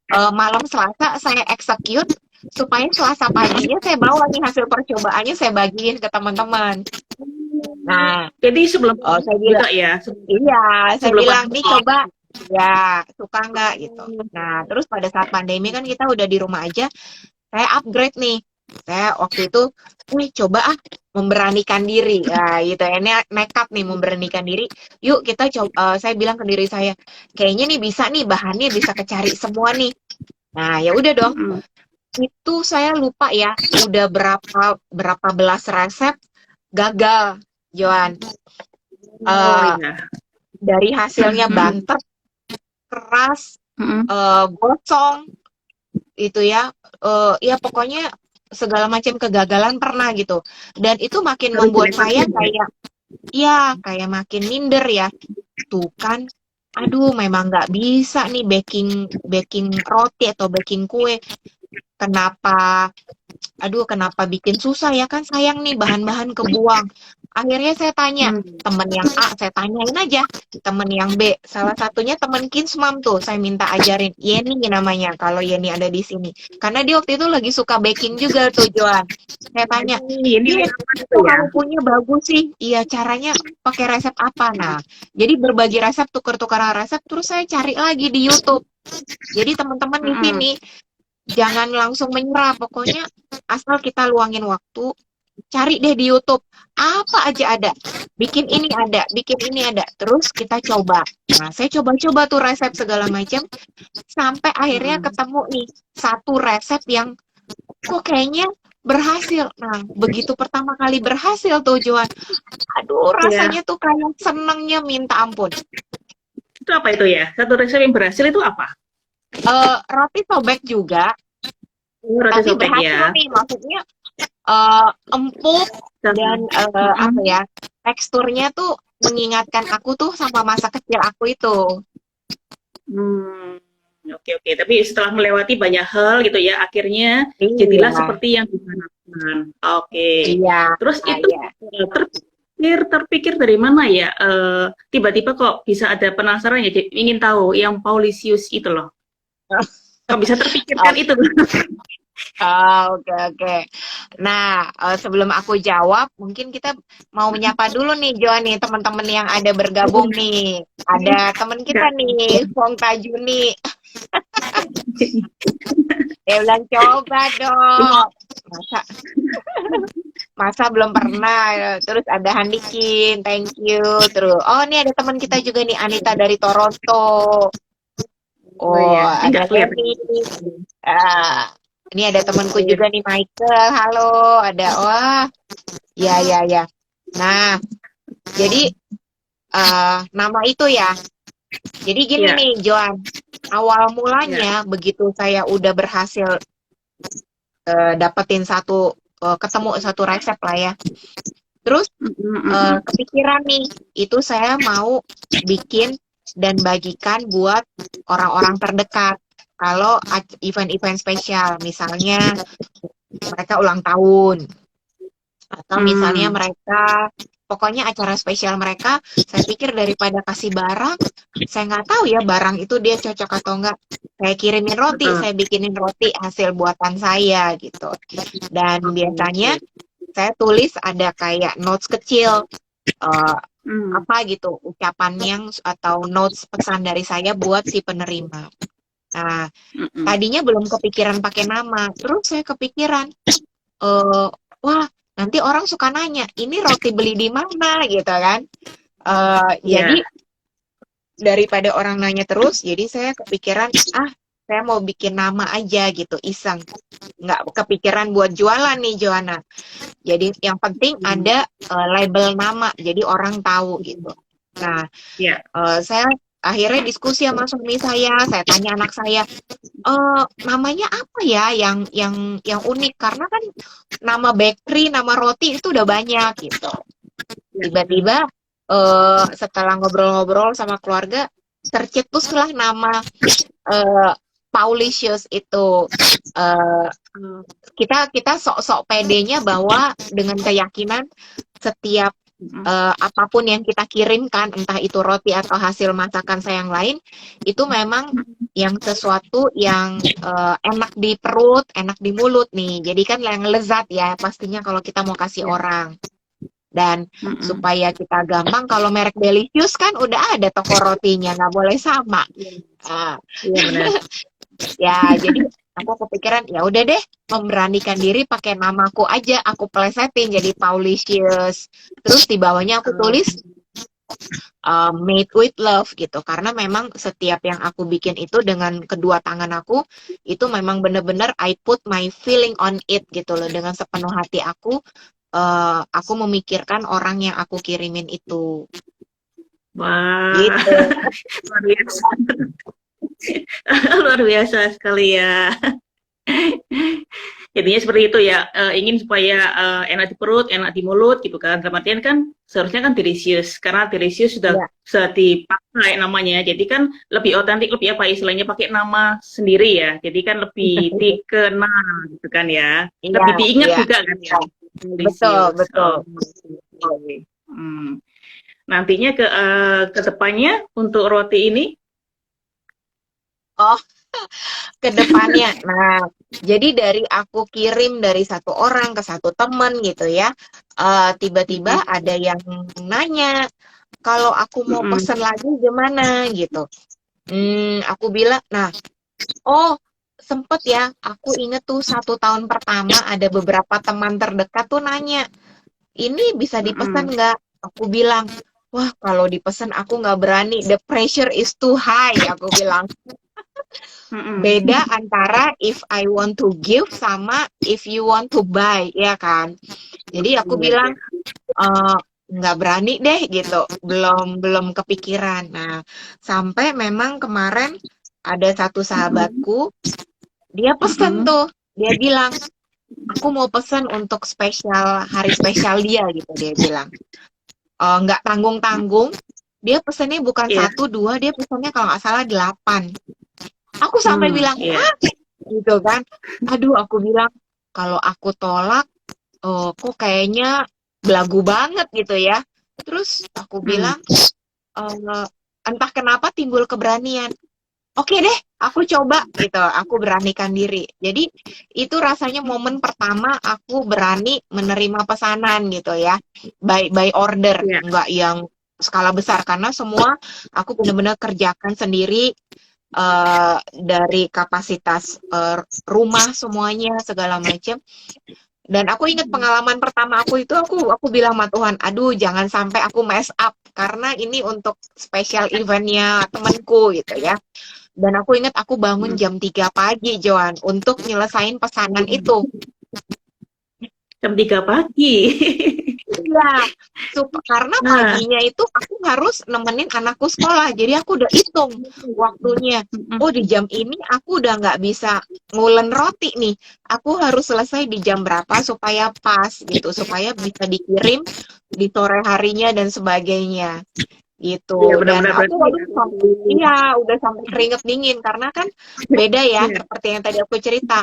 malam Selasa saya execute supaya Selasa paginya saya bawa nih hasil percobaannya, saya bagiin ke teman-teman. Nah, Jadi sebelum saya buka bilang, ya, iya, saya sebelum bilang nih pandemi. coba, ya suka nggak gitu. Nah, terus pada saat pandemi kan kita udah di rumah aja, saya upgrade nih. Saya waktu itu, coba memberanikan diri, ya gitu ya, ini nekat nih memberanikan diri. Yuk kita coba, saya bilang ke diri saya, kayaknya nih bisa nih bahannya bisa kecari semua nih. Nah, ya udah dong. Mm-mm. Itu saya lupa ya, udah berapa belas resep gagal, Joan. Oh Eh, iya. dari hasilnya Mm-mm. banter, keras, Mm-mm. gosong, itu ya. Ya pokoknya segala macam kegagalan pernah gitu. Dan itu makin Harus membuat saya dilewatin ya. kayak, ya kayak makin minder ya. Tuh kan, aduh memang nggak bisa nih baking baking roti atau baking kue. Kenapa bikin susah ya, kan sayang nih bahan-bahan kebuang. Akhirnya saya tanya Hmm. temen yang A, saya tanyain aja temen yang B. Salah satunya temen Kinsmam tuh, saya minta ajarin. Yeni namanya, kalau Yeni ada di sini. Karena dia waktu itu lagi suka baking juga tuh, Joan. Saya tanya, Ini Yen, apa itu kok ya? kamu punya bagus sih? Iya, caranya pakai resep apa? Nah, jadi berbagi resep, tuker-tukeran resep, terus saya cari lagi di YouTube. Jadi teman-teman di Mm-mm. sini, jangan langsung menyerah. Pokoknya asal kita luangin waktu, cari deh di YouTube. Apa aja ada. Bikin ini ada, bikin ini ada. Terus kita coba. Nah, saya coba-coba tuh resep segala macam. Sampai akhirnya Mm-mm. ketemu nih satu resep yang kok kayaknya berhasil. Nah, begitu pertama kali berhasil tuh Joan, aduh Ya, rasanya tuh kayak senengnya minta ampun. itu apa itu ya? Satu resep yang berhasil itu apa? Roti sobek juga, Oh, roti tapi sobek berhasil ya. nih, maksudnya empuk dan apa Mm-mm. ya, teksturnya tuh mengingatkan aku tuh sama masa kecil aku itu. Hmm, oke oke. Tapi setelah melewati banyak hal gitu ya, akhirnya jadilah Iya, seperti yang diharapkan. Oke. iya, Terus itu iya. terpikir dari mana ya? Tiba-tiba kok bisa ada penasaran ya, ingin tahu yang Paulisius itu loh. Kok bisa terpikirkan Oh, itu? oke, oke. Nah, sebelum aku jawab, mungkin kita mau menyapa dulu nih, Joan nih, teman-teman yang ada bergabung nih. Ada teman kita Enggak. nih, Wong Tajuni. Dia bilang, coba dong. Masa, masa belum pernah. Terus ada Handikin, thank you. Terus, oh ini ada teman kita juga nih, Anita dari Toronto. Oh Oh, iya, ini ada nggak kelihatan. Lenny. Ah, ini ada temanku Iya. juga nih, Michael. Halo, ada, wah, ya, ya, ya. Nah, jadi nama itu ya. Jadi gini Iya, nih, Joan. Awal iya. mulanya begitu saya udah berhasil dapetin ketemu satu resep lah ya. Terus Mm, mm, mm. kepikiran nih, itu saya mau bikin dan bagikan buat orang-orang terdekat. Kalau event-event spesial, misalnya mereka ulang tahun, atau misalnya Hmm. mereka, pokoknya acara spesial mereka, saya pikir daripada kasih barang, saya nggak tahu ya barang itu dia cocok atau enggak. Saya kirimin roti, Heeh. saya bikinin roti hasil buatan saya gitu. Dan biasanya Oke. saya tulis ada kayak notes kecil, eh, Hmm. apa gitu, ucapan yang atau notes pesan dari saya buat si penerima. Nah, Mm-mm. tadinya belum kepikiran pakai nama, terus saya kepikiran, wah, nanti orang suka nanya, ini roti beli di mana gitu kan. Jadi Iya. daripada orang nanya terus, jadi saya kepikiran, saya mau bikin nama aja gitu, iseng. Nggak kepikiran buat jualan nih, Joanna. Jadi yang penting Hmm. ada label nama, jadi orang tahu gitu. Nah, Iya. saya akhirnya diskusi sama suami saya tanya anak saya, namanya apa ya yang unik karena kan nama bakery, nama roti itu udah banyak gitu. Iya. Tiba-tiba setelah ngobrol-ngobrol sama keluarga tercetuslah nama eh, Paulicious itu. Eh, Oh. kita kita sok-sok pedenya bahwa dengan keyakinan setiap Mm-mm. apapun yang kita kirimkan, entah itu roti atau hasil masakan saya yang lain, itu memang yang sesuatu yang enak di perut, enak di mulut nih. Jadi kan yang lezat ya pastinya kalau kita mau kasih Iya. orang. Dan Mm-mm. supaya kita gampang, kalau merek Delicious kan udah ada toko rotinya, nggak boleh sama. Iya. Nah, Iya, benar. ya jadi aku kepikiran ya udah deh memberanikan diri pakai namaku aja, aku plesetin jadi Paulicious. Terus di bawahnya aku Oh. tulis made with love gitu karena memang setiap yang aku bikin itu dengan kedua tangan itu memang bener-bener I put my feeling on it gitu loh, dengan sepenuh hati aku memikirkan orang yang aku kirimin itu Wah, gitu. luar biasa. Luar biasa sekali ya. Jadinya seperti itu ya, ingin supaya enak di perut, enak di mulut gitu kan. Dalam artian kan seharusnya kan delicious, karena delicious sudah Iya, bisa dipakai namanya. Jadi kan lebih otentik, lebih apa istilahnya pakai nama sendiri ya. Jadi kan lebih dikenal gitu kan ya. iya, Lebih diingat iya, juga kan ya. betul, Delicious. betul. Oh, oke. Hmm. Nantinya ke depannya untuk roti ini. Oh, ke depannya. Nah, jadi dari aku kirim dari satu orang ke satu temen gitu ya, tiba-tiba Mm-mm. ada yang nanya, kalau aku mau pesen Mm-mm. lagi gimana gitu. Aku bilang, nah, oh sempet ya, aku inget tuh 1 tahun pertama ada beberapa teman terdekat tuh nanya, ini bisa dipesan Mm-mm. nggak? Aku bilang, wah kalau dipesan aku nggak berani, the pressure is too high, aku bilang. Beda antara if I want to give sama if you want to buy, ya kan? Jadi aku Iya, iya. bilang nggak berani deh gitu, belum belum kepikiran. Nah, sampai memang kemarin ada satu sahabatku, dia pesen Mm-mm. tuh, dia bilang, aku mau pesen untuk spesial hari spesial dia gitu, dia bilang. Nggak tanggung-tanggung, dia pesennya bukan Iya. satu dua, dia pesennya kalau nggak salah 8. Aku sampai bilang, Iya. hah? Gitu kan. Aduh, aku bilang, kalau aku tolak, kok kayaknya belagu banget gitu ya. Terus aku Mm. bilang, entah kenapa timbul keberanian. Oke deh, aku coba gitu. Aku beranikan diri. Jadi itu rasanya momen pertama aku berani menerima pesanan gitu ya. By order, Iya. nggak yang skala besar karena semua aku benar-benar kerjakan sendiri dari kapasitas rumah semuanya segala macam. Dan aku ingat pengalaman pertama aku itu aku bilang sama Tuhan, aduh jangan sampai aku mess up karena ini untuk special eventnya temanku gitu ya. Dan aku ingat aku bangun Mm. jam 3 pagi, Joan, untuk nyelesain pesanan itu. Jam 3 pagi. Iya, karena Nah. paginya itu aku harus nemenin anakku sekolah. Jadi aku udah hitung waktunya. Oh, di jam ini aku udah nggak bisa ngulen roti nih. Aku harus selesai di jam berapa supaya pas gitu, supaya bisa dikirim di sore harinya dan sebagainya gitu. Iya, Dan benar-benar aku berarti waktu ya. itu iya udah sampai keringet dingin karena kan beda ya Iya. seperti yang tadi aku cerita.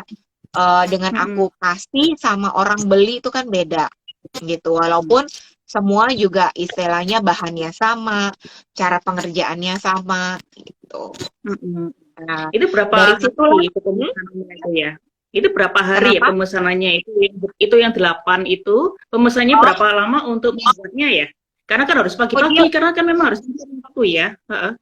Dengan aku Mm-mm. kasih sama orang beli itu kan beda gitu. Walaupun semua juga istilahnya bahannya sama, cara pengerjaannya sama gitu. Mm-mm. Nah, Itu berapa dari hari situlah, itu pemesanannya itu ya? Itu berapa hari ya kenapa? pemesanannya itu? Itu yang 8 itu pemesannya Oh, berapa lama untuk membuatnya ya? Karena kan harus oh dia pagi-pagi karena kan memang harus waktu ya. Heeh.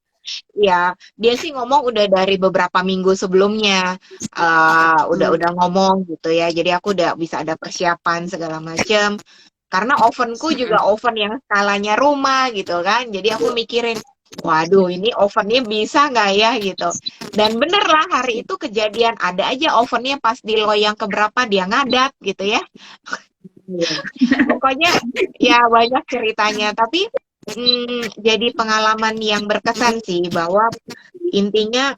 ya dia sih ngomong udah dari beberapa minggu sebelumnya, Hmm. udah ngomong gitu ya. Jadi aku udah bisa ada persiapan segala macem. Karena ovenku juga Mm-mm. oven yang skalanya rumah gitu kan. Jadi aku mikirin, waduh ini ovennya bisa nggak ya gitu. Dan bener lah hari itu kejadian ada aja ovennya pas di loyang keberapa dia ngadat gitu ya. Iya. Pokoknya ya banyak ceritanya. Tapi jadi pengalaman yang berkesan sih bahwa intinya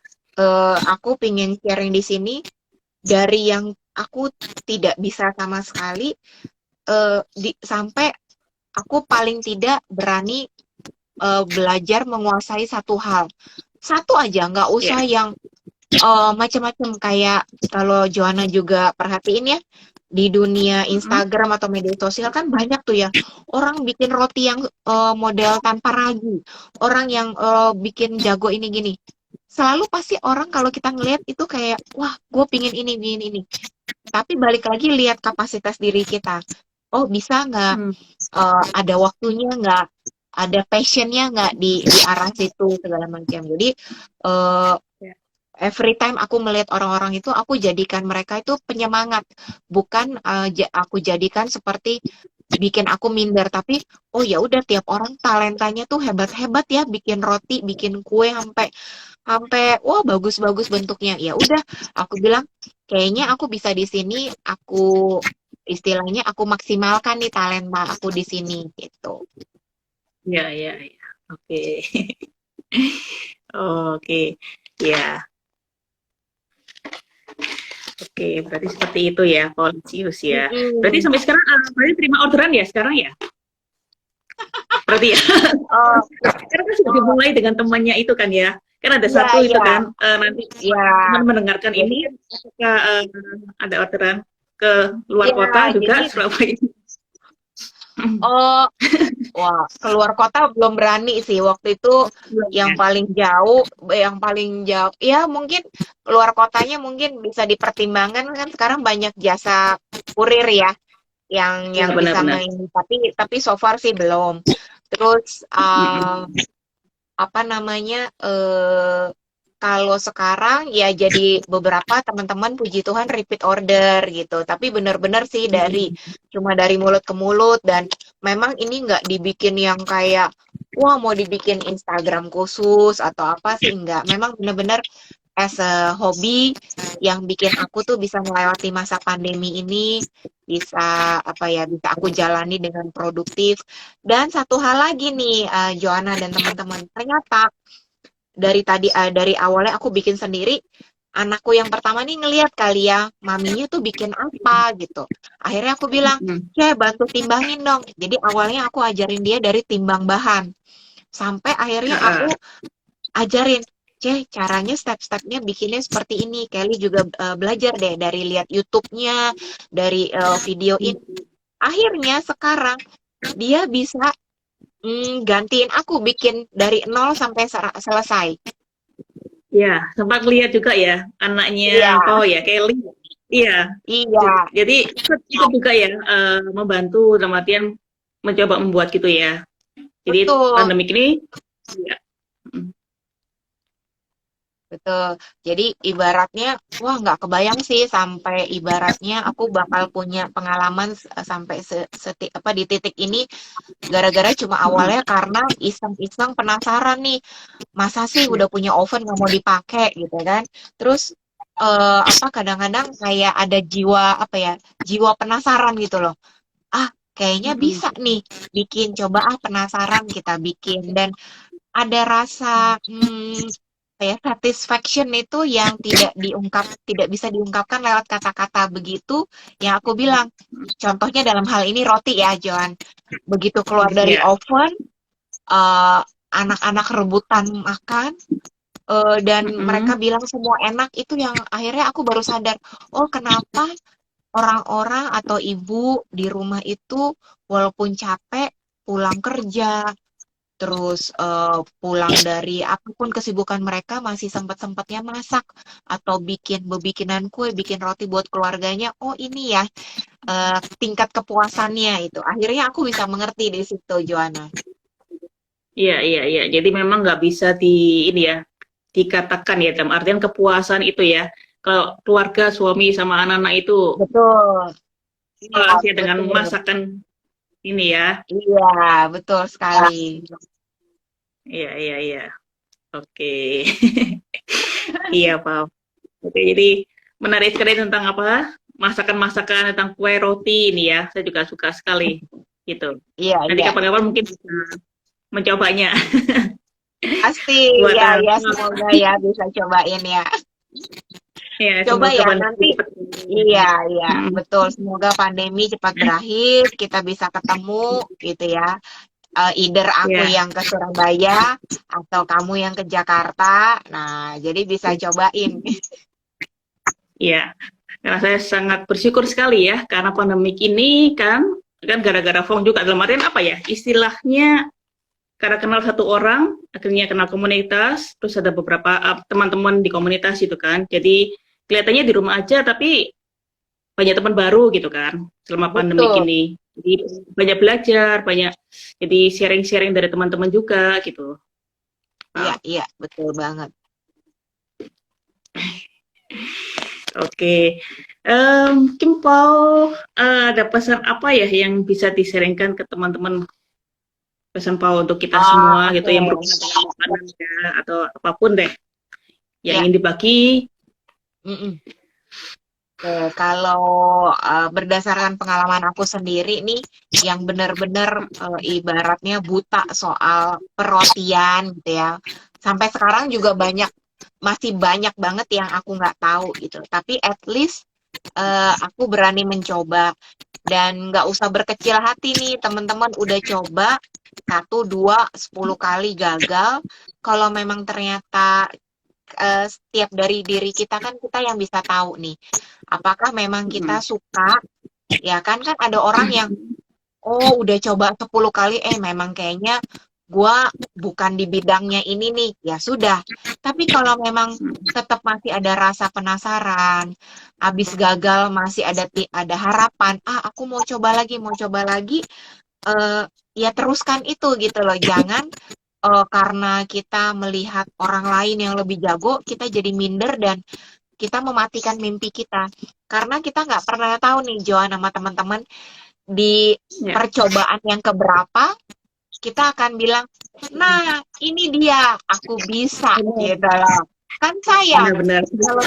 aku pingin sharing di sini dari yang aku tidak bisa sama sekali sampai aku paling tidak berani belajar menguasai satu hal. Satu aja, nggak Iya. usah yang macam-macam kayak kalau Joanna juga perhatiin ya di dunia Mm-mm. Instagram atau media sosial kan banyak tuh ya orang bikin roti yang model tanpa ragi, orang yang bikin jago ini gini. Selalu pasti orang kalau kita ngelihat itu kayak wah gue pingin ini. Tapi balik lagi lihat kapasitas diri kita. Oh bisa nggak Hmm. ada waktunya nggak, ada passionnya nggak di arah situ segala macam. Jadi uh, Ya. every time aku melihat orang-orang itu, aku jadikan mereka itu penyemangat, bukan aku jadikan seperti bikin aku minder. Tapi oh ya udah tiap orang talentanya tuh hebat-hebat ya, bikin roti, bikin kue sampai sampai wah bagus-bagus bentuknya. Ya udah, aku bilang kayaknya aku bisa di sini, aku istilahnya aku maksimalkan nih talenta aku di sini gitu. Iya, iya, iya. Oke. Oke. Ya. Oke, berarti seperti itu ya, Polisius ya. Berarti Mm-mm. sampai sekarang berarti terima orderan ya sekarang ya? Berarti ya. Oh, Karena kan sudah oh, dimulai dengan temannya itu kan ya. Kan ada iya, satu itu iya, kan nanti iya. teman mendengarkan Jadi, ini apakah ada orderan ke luar iya, kota juga jadi, Surabaya? oh, wah, keluar kota belum berani sih. Waktu itu Belum yang ya? paling jauh, ya mungkin keluar kotanya mungkin bisa dipertimbangkan kan sekarang banyak jasa kurir ya, yang Iya bisa benar-benar. tapi so far sih belum. Terus apa namanya kalau sekarang ya jadi beberapa teman-teman puji Tuhan repeat order gitu tapi benar-benar sih cuma dari mulut ke mulut dan memang ini nggak dibikin yang kayak wah mau dibikin Instagram khusus atau apa sih enggak memang benar-benar as a hobi yang bikin aku tuh bisa melewati masa pandemi ini, bisa apa ya, bisa aku jalani dengan produktif. Dan satu hal lagi nih, Joanna dan teman-teman, ternyata dari awalnya aku bikin sendiri, anakku yang pertama nih ngelihat kali ya, maminya tuh bikin apa gitu. Akhirnya aku bilang, Mm-mm. bantu timbangin dong. Jadi awalnya aku ajarin dia dari timbang bahan. Sampai akhirnya Heeh. aku ajarin, caranya step-stepnya bikinnya seperti ini. Kelly juga belajar deh dari lihat YouTube-nya, dari video ini. Akhirnya sekarang dia bisa gantiin aku bikin dari nol sampai selesai. Ya, sempat lihat juga ya Iya, anaknya Pau ya, Kelly. Iya, iya, jadi ikut juga ya membantu dalam artian mencoba membuat gitu ya. Jadi betul. pandemik ini, ya, Betul. Jadi ibaratnya, wah nggak kebayang sih sampai ibaratnya aku bakal punya pengalaman sampai apa di titik ini gara-gara cuma awalnya karena iseng-iseng penasaran nih, masa sih ya. udah punya oven nggak mau dipakai gitu kan? Terus apa kadang-kadang kayak ada jiwa apa ya, jiwa penasaran gitu loh. Ah, kayaknya bisa nih bikin, coba penasaran kita bikin dan ada rasa apa ya, satisfaction itu yang tidak bisa diungkapkan lewat kata-kata begitu. Yang aku bilang, contohnya dalam hal ini roti ya, Joan. Begitu keluar dari Ya. oven, eh, anak-anak rebutan makan, dan mereka Mm-mm. bilang semua enak. Itu yang akhirnya aku baru sadar, oh kenapa orang-orang atau ibu di rumah itu walaupun capek pulang kerja, terus pulang dari apapun kesibukan mereka masih sempat-sempatnya masak atau bikin bebikinan kue, bikin roti buat keluarganya. Oh ini ya tingkat kepuasannya itu. Akhirnya aku bisa mengerti di situ, Joanna. Iya, iya, iya. Jadi memang nggak bisa ini ya, dikatakan ya dalam artian kepuasan itu ya. Kalau keluarga, suami sama anak-anak itu Betul. Iya, puas ya dengan betul. masakan ini ya. Iya, betul sekali. Iya, iya, iya. Oke. Iya, Pak. Oke, jadi menarik sekali tentang apa? Masakan-masakan tentang kue roti ini ya. Saya juga suka sekali gitu. Iya, Nanti iya. kapan-kapan mungkin bisa mencobanya Pasti, buat ya, ya, semoga ya bisa cobain ya. ya Coba semoga ya pandemi nanti. cepat. Iya, iya, Mm, betul. Semoga pandemi cepat berakhir, kita bisa ketemu gitu ya. Either aku ya, yang ke Surabaya atau kamu yang ke Jakarta. Nah, jadi bisa cobain. ya. Karena saya sangat bersyukur sekali ya karena pandemik ini kan gara-gara Fong juga dalam artian apa ya? Istilahnya karena kenal satu orang, akhirnya kenal komunitas, terus ada beberapa teman-teman di komunitas itu kan. Jadi kelihatannya di rumah aja tapi banyak teman baru gitu kan selama pandemik Betul. ini. Jadi banyak belajar, banyak jadi sharing-sharing dari teman-teman juga gitu. Iya, Wow. iya, betul banget. Oke, mungkin Paul ada pesan apa ya yang bisa disaringkan ke teman-teman, pesan Paul untuk kita Ah, semua gitu yang oke. berhubungan dengan makanan ya, atau apapun deh yang Ya, ingin dibagi. mm-mm. Oke, kalau berdasarkan pengalaman aku sendiri nih, yang benar-benar ibaratnya buta soal perrotian gitu ya. Sampai sekarang juga masih banyak banget yang aku nggak tahu gitu. Tapi at least aku berani mencoba dan nggak usah berkecil hati nih, teman-teman udah coba 1, 2, 10 kali gagal. Kalau memang ternyata setiap dari diri kita kan kita yang bisa tahu nih apakah memang kita Mm, suka, ya kan kan ada orang yang oh udah coba 10 kali memang kayaknya gua bukan di bidangnya ini nih, ya sudah. Tapi kalau memang tetap masih ada rasa penasaran, habis gagal masih ada harapan, aku mau coba lagi, eh, ya teruskan itu gitu loh. Jangan karena kita melihat orang lain yang lebih jago, kita jadi minder dan kita mematikan mimpi kita. Karena kita nggak pernah tahu nih, Joan sama teman-teman, di ya, percobaan yang keberapa, kita akan bilang, nah ini dia, aku bisa, gitu loh. Kan sayang Benar-benar kalau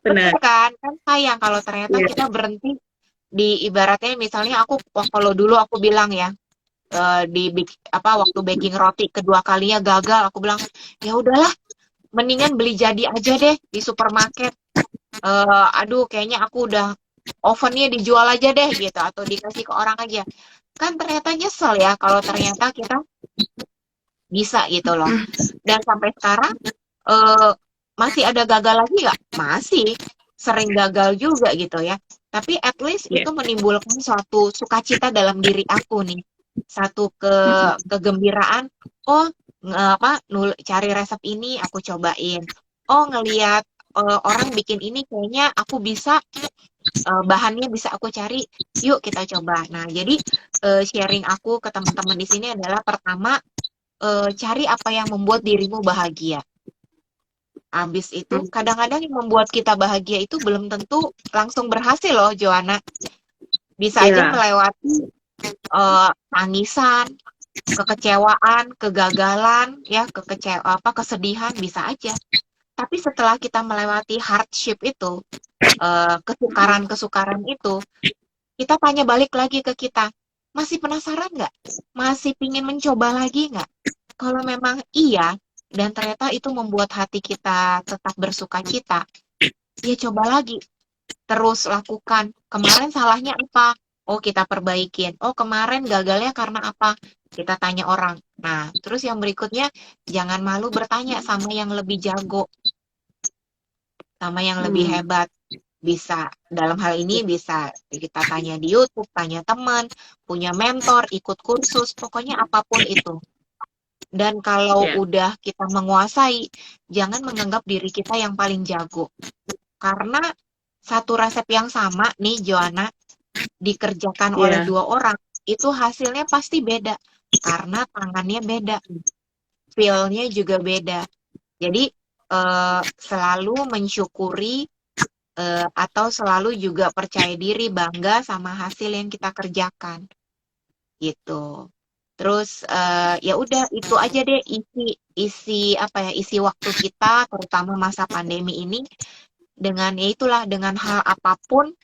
benar. betul kan sayang kalau ternyata Iya. kita berhenti di ibaratnya misalnya aku kalau dulu aku bilang ya waktu baking roti kedua kalinya gagal aku bilang ya udahlah mendingan beli jadi aja deh di supermarket. Aduh kayaknya aku udah ovennya dijual aja deh gitu atau dikasih ke orang aja. Kan ternyata nyesel ya kalau ternyata kita bisa gitu loh. Dan sampai sekarang eh, masih ada gagal lagi nggak? Masih sering gagal juga gitu ya. Tapi at least Iya. itu menimbulkan suatu sukacita dalam diri aku nih. Satu Mm-mm. kegembiraan. Oh, cari resep ini aku cobain. Oh, ngelihat orang bikin ini kayaknya aku bisa bahannya bisa aku cari. Yuk kita coba. Nah, jadi sharing aku ke teman-teman di sini adalah pertama cari apa yang membuat dirimu bahagia. Habis itu, kadang-kadang yang membuat kita bahagia itu belum tentu langsung berhasil loh, Joanna. Bisa aja Iya. melewati tangisan, kekecewaan, kegagalan, ya, kesedihan bisa aja. Tapi setelah kita melewati hardship itu, kesukaran-kesukaran itu, kita tanya balik lagi ke kita, masih penasaran nggak? Masih pingin mencoba lagi nggak? Kalau memang iya, dan ternyata itu membuat hati kita tetap bersuka cita, ya coba lagi. Terus lakukan. Kemarin salahnya apa? Oh, kita perbaikin. Oh, kemarin gagalnya karena apa? Kita tanya orang. Nah, terus yang berikutnya, jangan malu bertanya sama yang lebih jago, sama yang lebih Hmm. hebat. Bisa, dalam hal ini bisa kita tanya di YouTube, tanya teman, punya mentor, ikut kursus, pokoknya apapun itu. Dan kalau Iya. udah kita menguasai, jangan menganggap diri kita yang paling jago. Karena satu resep yang sama nih, Joanna, dikerjakan oleh Iya. dua orang, itu hasilnya pasti beda. Karena tangannya beda, feel-nya juga beda. Jadi, selalu mensyukuri atau selalu juga percaya diri, bangga sama hasil yang kita kerjakan. Gitu. Terus ya udah itu aja deh isi waktu kita terutama masa pandemi ini dengan ya itulah dengan hal apapun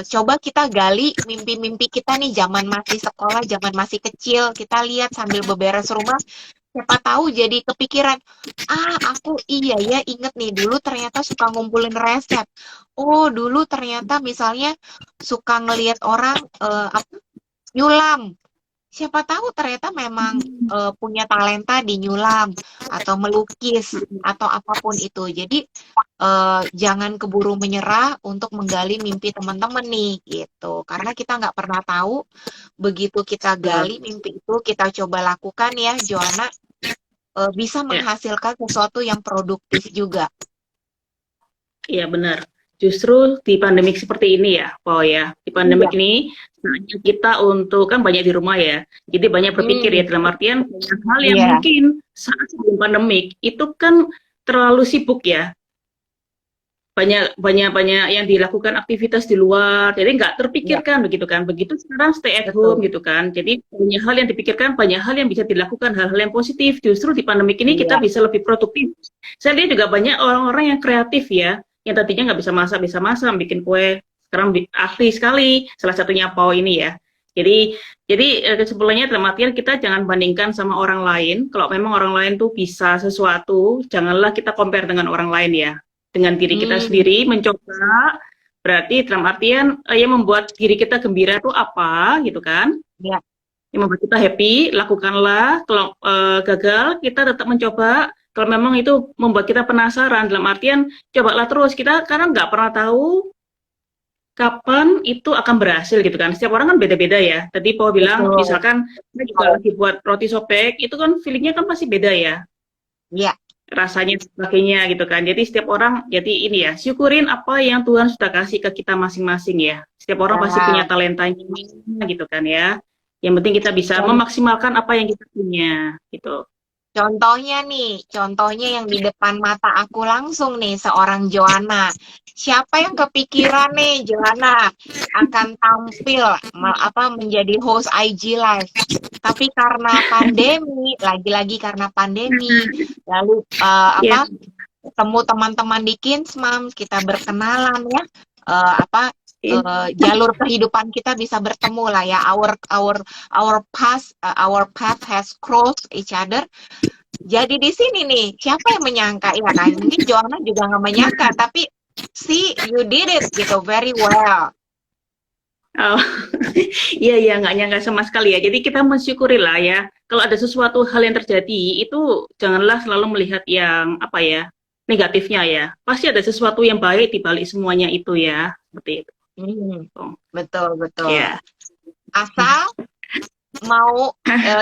coba kita gali mimpi-mimpi kita nih zaman masih sekolah, zaman masih kecil, kita lihat sambil beberes rumah, siapa tahu jadi kepikiran, aku iya ya inget nih dulu ternyata suka ngumpulin resep. Oh, dulu ternyata misalnya suka ngelihat orang nyulam. Siapa tahu ternyata memang punya talenta di nyulam atau melukis atau apapun itu. Jadi jangan keburu menyerah untuk menggali mimpi teman-teman nih gitu. Karena kita nggak pernah tahu begitu kita Betul. gali mimpi itu kita coba lakukan ya, Joanna bisa Ya. menghasilkan sesuatu yang produktif juga. Iya benar. Justru di pandemik seperti ini ya, Pau ya. Di Iya. pandemik ini saatnya kita untuk kan banyak di rumah ya. Jadi banyak berpikir ya Hmm, dalam artian banyak hal yang iya, mungkin saat sebelum pandemik itu kan terlalu sibuk ya. Banyak banyak banyak yang dilakukan aktivitas di luar. Jadi nggak iya, terpikirkan begitu kan. Begitu sekarang stay at home betul. gitu kan. Jadi banyak hal yang dipikirkan, banyak hal yang bisa dilakukan, hal-hal yang positif. Justru di pandemik ini Iya, kita bisa lebih produktif. Saya lihat juga banyak orang-orang yang kreatif ya yang tadinya nggak bisa masak, bikin kue, sekarang ahli sekali, salah satunya Pau ini ya. Jadi kesimpulannya dalam artian kita jangan bandingkan sama orang lain. Kalau memang orang lain tuh bisa sesuatu, janganlah kita compare dengan orang lain ya. Dengan diri kita hmm, sendiri mencoba, berarti dalam artian yang membuat diri kita gembira itu apa gitu kan? iya, Yang membuat kita happy, lakukanlah. Kalau gagal, kita tetap mencoba. Kalau memang itu membuat kita penasaran, dalam artian cobalah terus. Kita karena nggak pernah tahu kapan itu akan berhasil gitu kan. Setiap orang kan beda-beda ya. Tadi Paul bilang, betul. misalkan kita juga lagi buat roti sobek, itu kan feelingnya kan pasti beda ya. Iya, Rasanya dan sebagainya gitu kan. Jadi setiap orang, jadi ini ya, syukurin apa yang Tuhan sudah kasih ke kita masing-masing ya. Setiap orang pasti punya ya. talentanya gitu kan ya. Yang penting kita bisa Dan memaksimalkan apa yang kita punya gitu. contohnya nih, contohnya yang di depan mata aku langsung nih, seorang Joanna. Siapa yang kepikiran nih, Joanna akan tampil menjadi host IG Live. Tapi karena pandemi, lagi-lagi karena pandemi, lalu Ya, ketemu teman-teman di Kinsmam, kita berkenalan ya. Apa Iya. jalur kehidupan kita bisa bertemu lah ya. Our path has crossed each other. Jadi di sini nih, siapa yang menyangka ya kan? Mungkin Joanna juga nggak menyangka, tapi see you did it gitu very well. Oh, iya iya nggak nyangka sama sekali ya. Jadi kita mensyukuri lah ya. Kalau ada sesuatu hal yang terjadi itu janganlah selalu melihat yang apa ya negatifnya ya. Pasti ada sesuatu yang baik di balik semuanya itu ya. Seperti itu. Hmm, Oh, betul betul. ya. Asal mau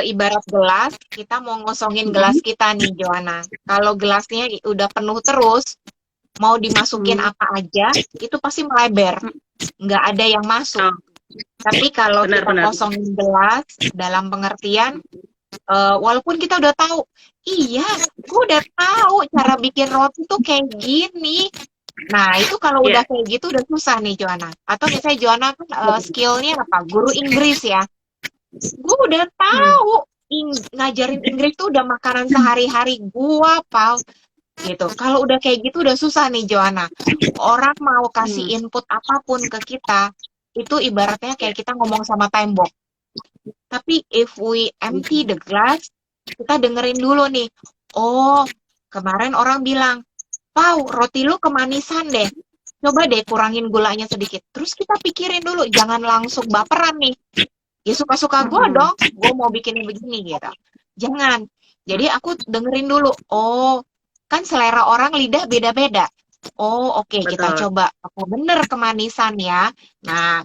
ibarat gelas, kita mau ngosongin gelas kita nih, Joanna. Kalau gelasnya udah penuh terus, mau dimasukin Hmm. apa aja, itu pasti melebar. Nggak ada yang masuk. Oh, Tapi kalau kita benar-benar. kosongin gelas, dalam pengertian, walaupun kita udah tahu, iya, gue udah tahu cara bikin roti tuh kayak gini. Nah, itu kalau udah Ya. kayak gitu udah susah nih, Joanna. Atau misalnya Joanna kan skillnya apa? Guru Inggris ya. Gue udah Hmm. tahu ngajarin Inggris tuh udah makanan sehari-hari gua, Pal. Gitu. Kalau udah kayak gitu udah susah nih, Joanna. Orang mau kasih Hmm. input apapun ke kita, itu ibaratnya kayak kita ngomong sama tembok. Tapi if we empty the glass, kita dengerin dulu nih. Oh, kemarin orang bilang, "Pau, roti lu kemanisan deh. Coba deh kurangin gulanya sedikit." Terus kita pikirin dulu, jangan langsung baperan nih. Ya suka-suka gue Hmm. dong, gue mau bikinnya begini gitu. Jangan. Jadi aku dengerin dulu. Oh, kan selera orang lidah beda-beda. Oh, oke, kita Betul. coba. Apa bener kemanisan ya? Nah,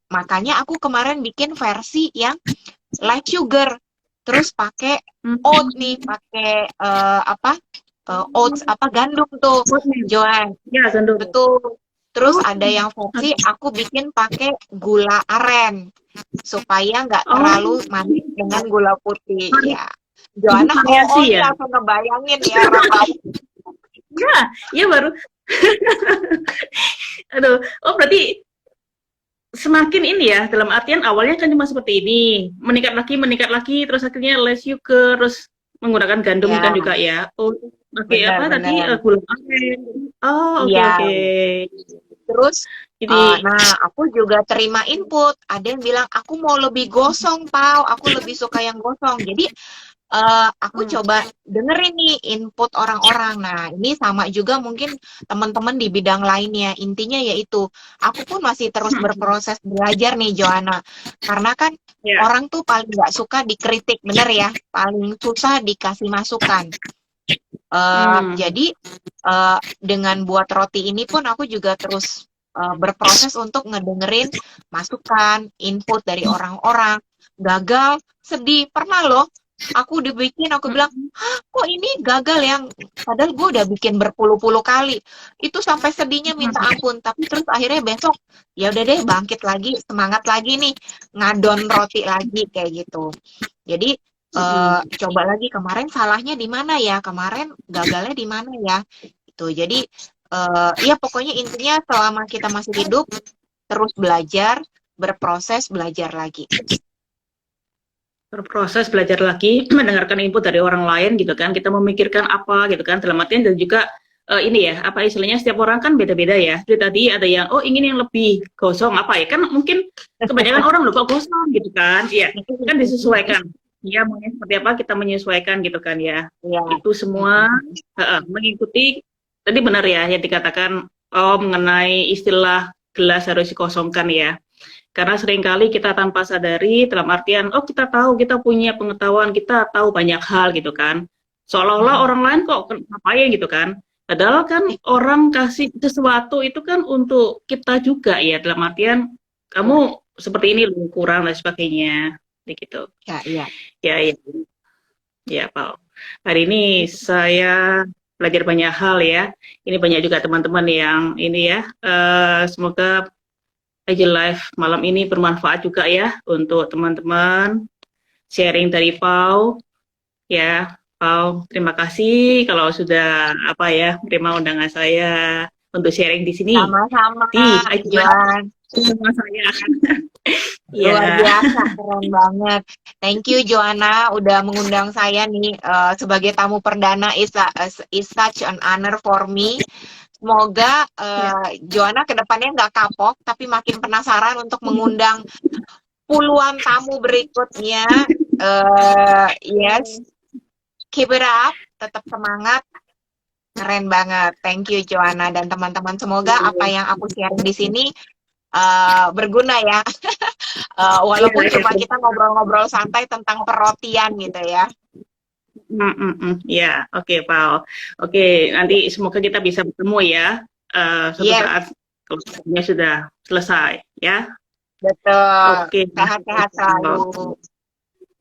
makanya aku kemarin bikin versi yang light sugar. Terus pakai Hmm. oat nih, pakai apa? Oats apa gandum tuh, Oatmeal. Joan. Ya, gandum. Betul. Terus Oh, ada yang versi aku bikin pakai gula aren supaya nggak oh, terlalu manis dengan gula putih vari- ya. jadi Joanna variasi nih ya. langsung ngebayangin ya rasanya. Ya, ya baru. Aduh, oh berarti semakin ini ya, dalam artian awalnya kan cuma seperti ini, meningkat lagi, terus akhirnya less sugar, terus menggunakan gandum kan Ya, juga ya. Oh, pakai apa tadi benar-benar. gula aren. Oh, oke Iya. oke. Terus, Jadi, nah aku juga terima input. Ada yang bilang aku mau lebih gosong, Pau. Aku lebih suka yang gosong. Jadi aku hmm, coba dengerin nih input orang-orang. Nah, ini sama juga mungkin teman-teman di bidang lainnya. Intinya yaitu, aku pun masih terus hmm, berproses belajar nih, Joanna. Karena kan ya, orang tuh paling nggak suka dikritik, bener ya? Paling susah dikasih masukan. hmm, Jadi, dengan buat roti ini pun aku juga terus berproses untuk ngedengerin masukan, input dari orang-orang. Gagal, sedih. Pernah loh, aku dibikin, aku bilang, hmm, hah kok ini gagal yang padahal gue udah bikin berpuluh-puluh kali. Itu sampai sedihnya minta hmm, ampun. Tapi terus akhirnya besok, ya udah deh bangkit lagi, semangat lagi nih, ngadon roti lagi kayak gitu. Jadi hmm. coba lagi kemarin salahnya di mana ya? Kemarin gagalnya di mana ya? Itu. Jadi ya pokoknya intinya selama kita masih hidup terus belajar, berproses, belajar lagi. Berproses belajar lagi, mendengarkan input dari orang lain gitu kan, kita memikirkan apa gitu kan, dalam artian dan juga ini ya, apa istilahnya setiap orang kan beda-beda ya. Jadi tadi ada yang, oh ingin yang lebih gosong apa ya, kan mungkin kebanyakan orang lupa gosong gitu kan, iya, kan disesuaikan. Ya, maunya seperti apa kita menyesuaikan gitu kan ya. Iya. Itu semua mengikuti, tadi benar ya yang dikatakan, oh mengenai istilah gelas harus dikosongkan ya. Karena seringkali kita tanpa sadari dalam artian, oh kita tahu, kita punya pengetahuan, kita tahu banyak hal gitu kan. Seolah-olah orang lain kok ngapain gitu kan. Padahal kan orang kasih sesuatu itu kan untuk kita juga ya, dalam artian kamu seperti ini loh, kurang dan sebagainya. Gitu. Ya, iya. Ya, ya, ya, Pak. Hari ini saya belajar banyak hal ya. Ini banyak juga teman-teman yang ini ya. Semoga Aja Live malam ini bermanfaat juga ya untuk teman-teman. Sharing dari Pau, ya Pau. Terima kasih kalau sudah apa ya terima undangan saya untuk sharing di sini Sama-sama, di Aja Live Joan. bersama saya. Luar Ya. biasa, keren banget. Thank you Joanna udah mengundang saya nih sebagai tamu perdana is such an honor for me. Semoga Ya. Joanna kedepannya nggak kapok, tapi makin penasaran untuk mengundang puluhan tamu berikutnya. Yes, keep it up, tetap semangat, keren banget. Thank you Joanna dan teman-teman. Semoga apa yang aku sharing di sini berguna ya. Iya, Walaupun iya. cuma kita ngobrol-ngobrol santai tentang perrotian gitu ya. Ya, oke, Pau. Oke, nanti semoga kita bisa bertemu ya, suatu Yes, saat kalau waktunya sudah selesai, ya. betul. Oke. Sehat-sehat selalu.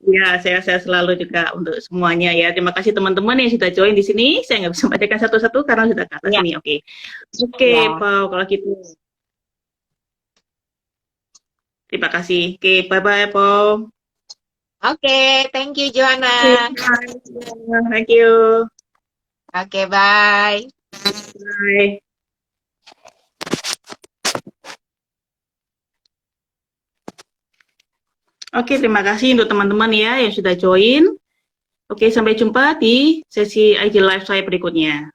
Ya, saya selalu juga untuk semuanya ya. Terima kasih teman-teman yang sudah join di sini. Saya nggak bisa bacakan satu-satu karena sudah ke atas Ya, ini. Oke, oke, ya. Pau. Kalau gitu, terima kasih. Oke, bye-bye, Pau. Oke, thank you Oke, Joanna. bye. Thank you. Oke, bye. Bye. Oke, terima kasih untuk teman-teman ya yang sudah join. Oke, sampai jumpa di sesi IG Live saya berikutnya.